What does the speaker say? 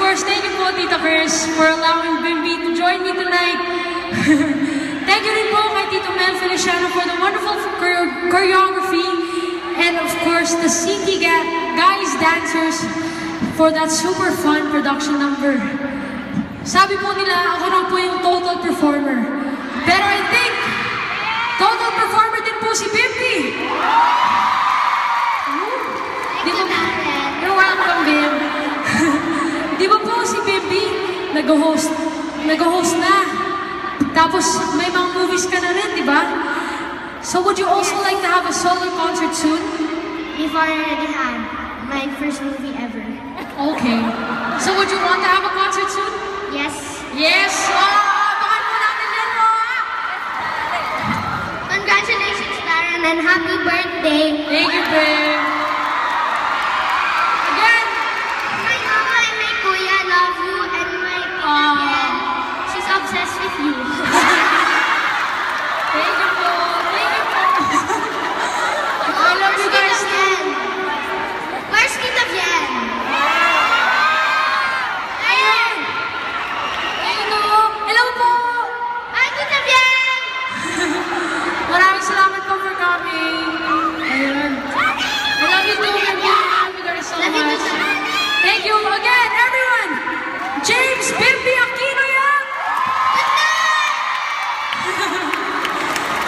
course, thank you po, Tita Chris, for allowing Bimbi to join me tonight. Thank you rin po kay Tito Mel Feliciano for the wonderful choreography. And of course, the CT guys dancers for that super fun production number. Sabi po nila, ako lang po yung total performer. Pero I think, total performer din po si Bimbi. Di ba, you're welcome, Bim. Di ba po si Bimbi, nag-host na. Tapos may mga movies ka na rin, di ba? So would you also like to have a solo concert soon? We've already had my first movie ever. Okay. So would you want to have a concert soon? Yes. Yes! Abangan po natin yan mo, ha? Congratulations, Darren, and happy birthday. Thank you, Bim.